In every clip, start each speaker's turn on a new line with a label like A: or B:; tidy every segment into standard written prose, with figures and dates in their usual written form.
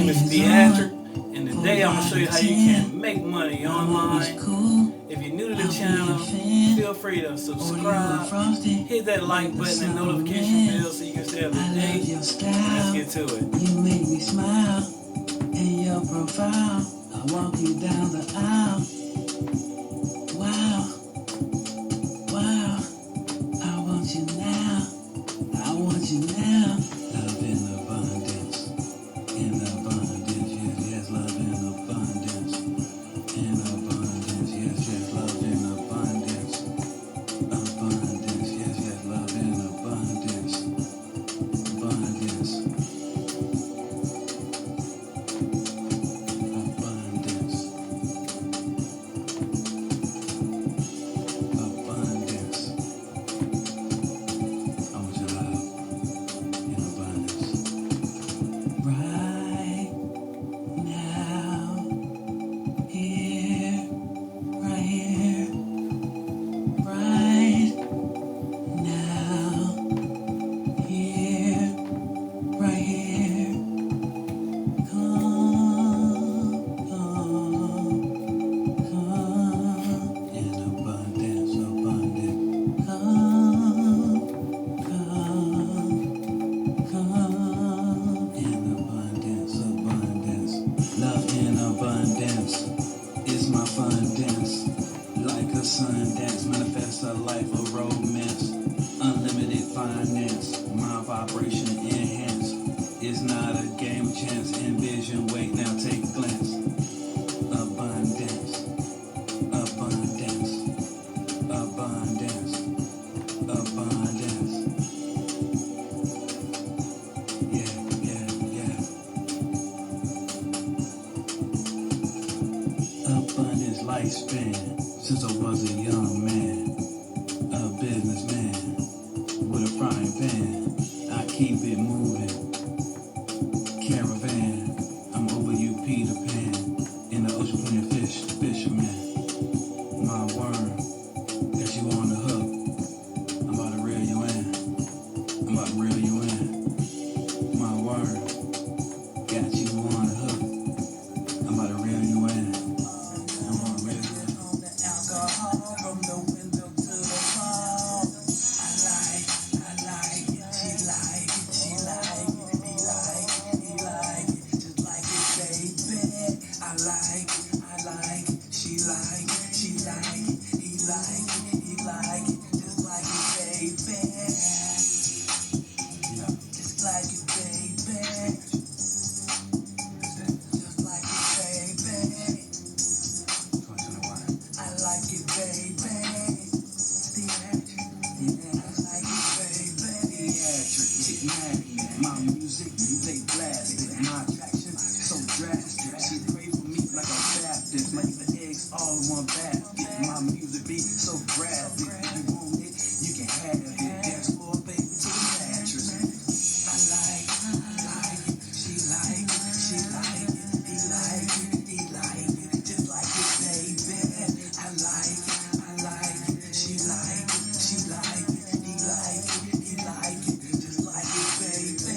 A: name is Theatric, and today I'm gonna show you how you can make money online. If you're new to the channel, feel free to subscribe, hit that like button and notification bell so you can stay up to date. Let's get to it.
B: You make me smile in your profile. I walk you down the aisle. Wow, wow, I want you now. I want you now. Love in abundance, yes, yes, love in abundance, yes, yes, love in abundance, yes, yes, love in abundance, abundance, abundance. I want your love in abundance. Right now, here, right here, right now, here, right here. Come in abundance, abundant. Come in abundance, abundance. Love in abundance is my fun dance. Like a sun dance, manifest a life of romance. Unlimited finance, my vibration enhanced. It's not a game of chance. Envision, wait, now take a glance. Abundance, abundance, abundance, abundance. Yeah, yeah, yeah. Abundance lifespan since I was a young man, a businessman with a frying pan. I keep it moving. Caravan, I'm over you, Peter Pan. In the ocean, plenty of fish, fisherman. My worm, got you on the hook. I'm about to reel you in. I'm about to reel you in. My worm, got you on the hook. I'm about to reel you in. I'm gonna reel you in. Alcohol from the window to the fall. I like, she like, he like, he just like it, baby. I like, she like, he like, just like it, baby. Yeah, just like it, baby. Just like it, baby. I like it, baby. Yeah, I like it, baby. My music, they blast it. My attraction, so drastic. She pray for me like a Baptist. Like the eggs all in one basket. My music be so graphic. If you want it, you can have it. Dance floor, baby, to the mattress. I like it. She like it. He like it. Just like it, baby. I like it. She like it. He like it. Just like it, baby.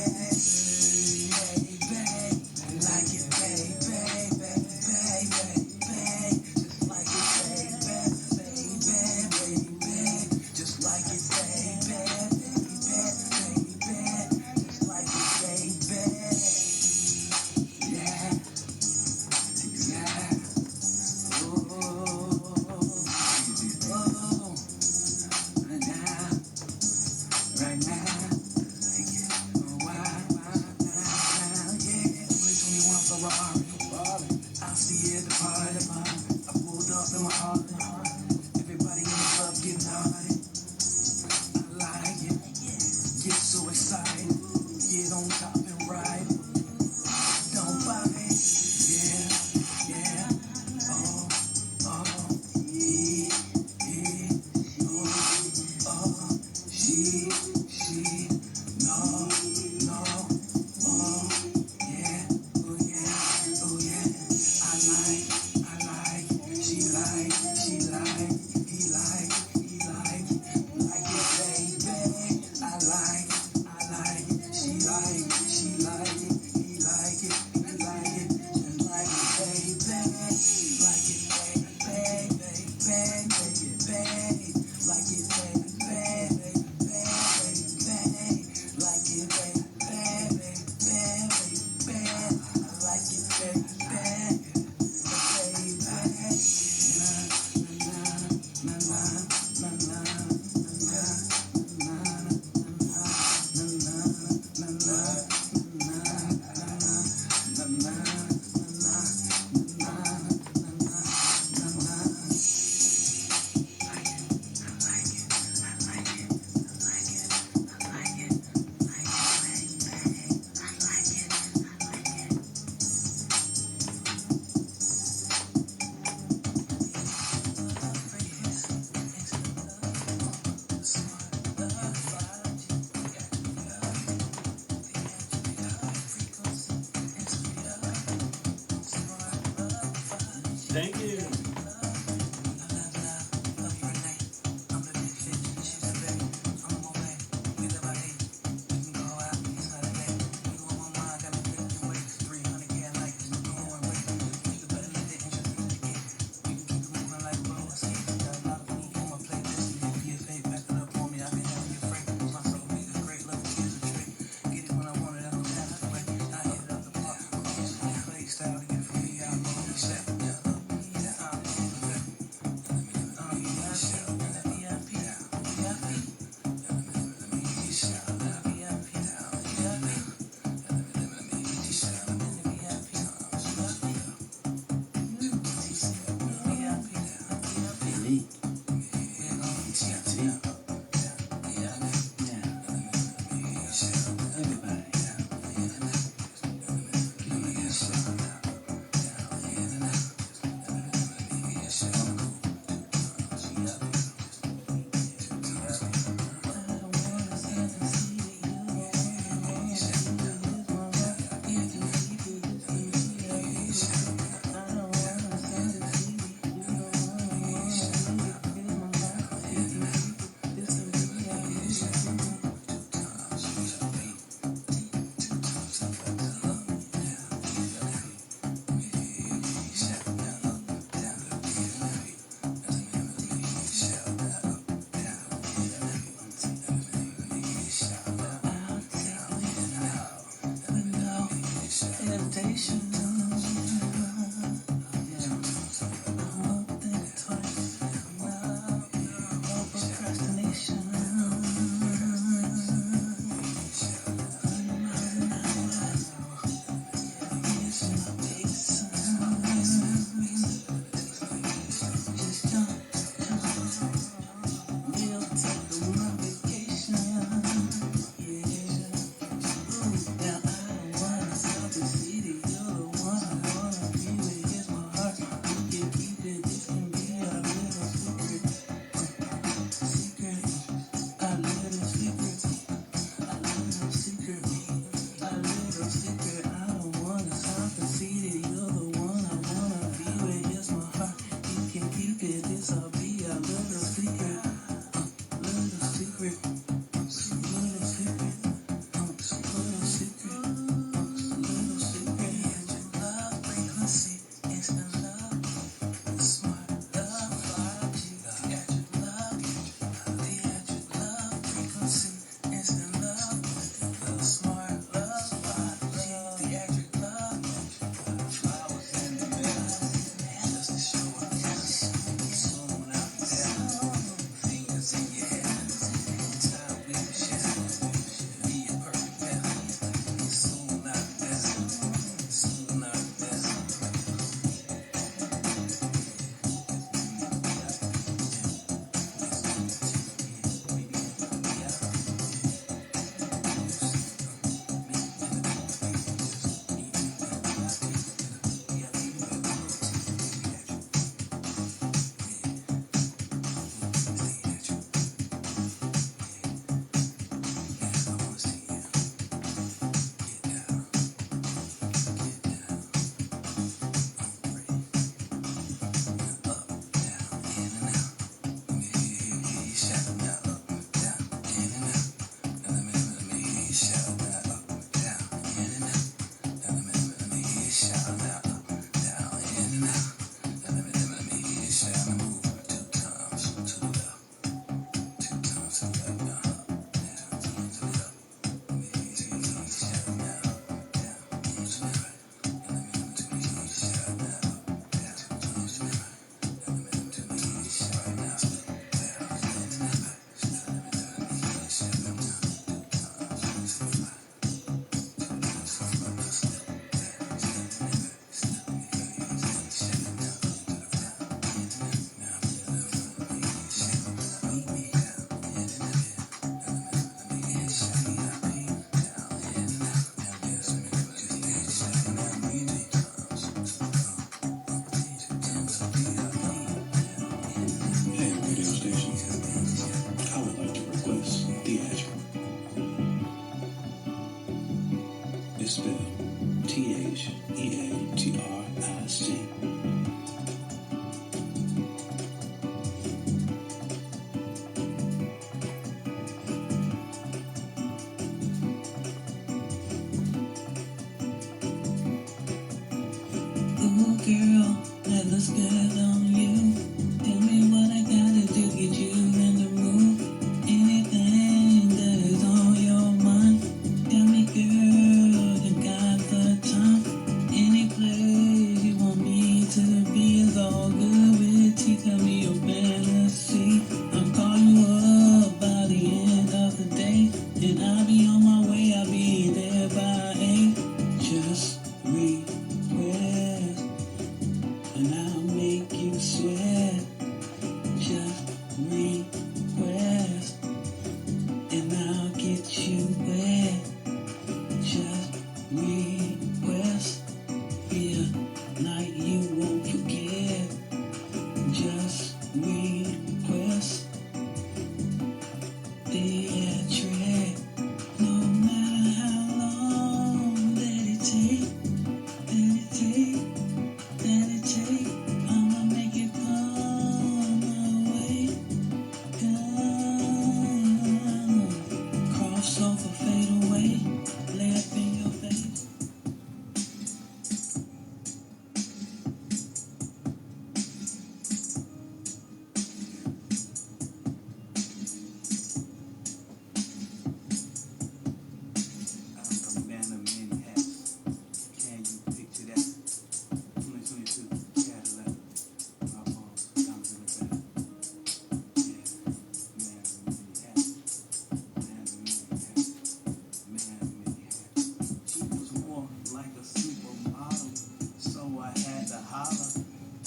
A: Thank you.
B: It's spelled Theatric. Oh girl, that looks good on you. Tell me what I gotta do to get you in the mood. Anything that is on your mind. Tell me girl, you got the time. Any place you want me to be is all good with you. Tell me your fantasy. I'm calling you up by the end of the day. And I'll be on my way, I'll be there by 8. Just request, and I'll make you sweat. Just request, and I'll get you wet. Just request, be a night you won't forget. Just request, theatric. No matter how long that it take, I'ma make it come my way. Come, cross over, fade away, lay up in your face. I'm a man of many hats. Can you picture that? 2022 Cadillac. My balls, diamonds in the back. Yeah, man of many hats. Man of many hats. Man of many hats. She was more like a supermodel, so I had to holler.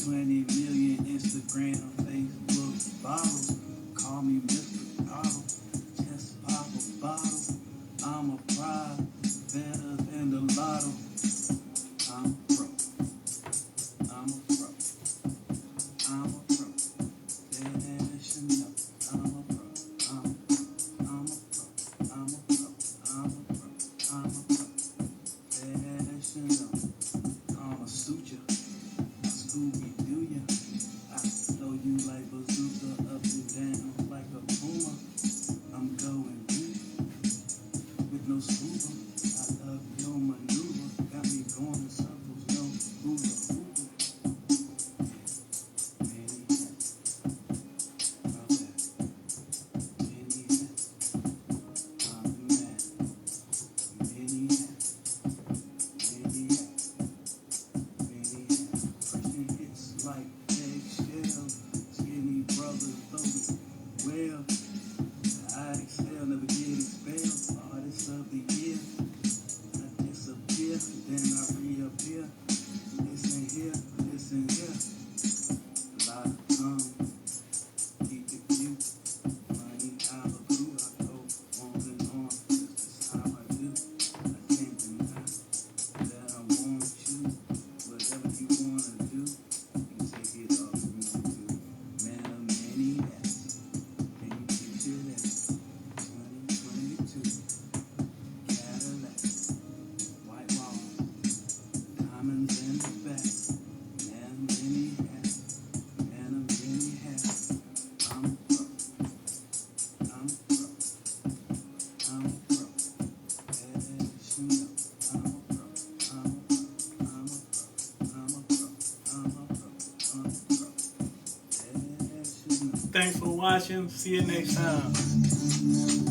B: 20 million Instagram, Facebook bottles. Call me Mr. Bottle. Just pop a bottle. I'm a pride, better than the lotto. I'm a pro. I'm a pro. I'm a pro. They should know. I'm a pro. I'm a pro. I'm a pro. I'm a pro. I'm a pro. I'm a pro. They should know. I'm a suture. I Scooby-Doo ya. I throw you like bazooka up and down like a puma. I'm going deep with no scuba. I love your maneuver. Got me going in circles. No hula hooper. Many hats. Love that. Many hats. I'm the man. Many hats. Many hats. Many hats. Christian hits like eggshell. Skinny brothers throw it well. I excel, never get expelled. Artist of the year. I disappear, then I reappear. Listen here, listen here. A lot of keep it cute. Money out of blue, I go on and on. This is how I do. I can't deny that I want you. Whatever you wanna do, you can take it off if you want to. Man of many hats. Can you picture that? 2022 Cadillac, white walls, diamonds in the back. Man of many hats, man of many hats. I'm a pro, I'm a pro, I'm a pro. As you know, I'm a pro, I'm a pro, I'm a pro, I'm a pro, I'm a pro, I'm a pro. As you know.
A: Thanks for watching. See you next time.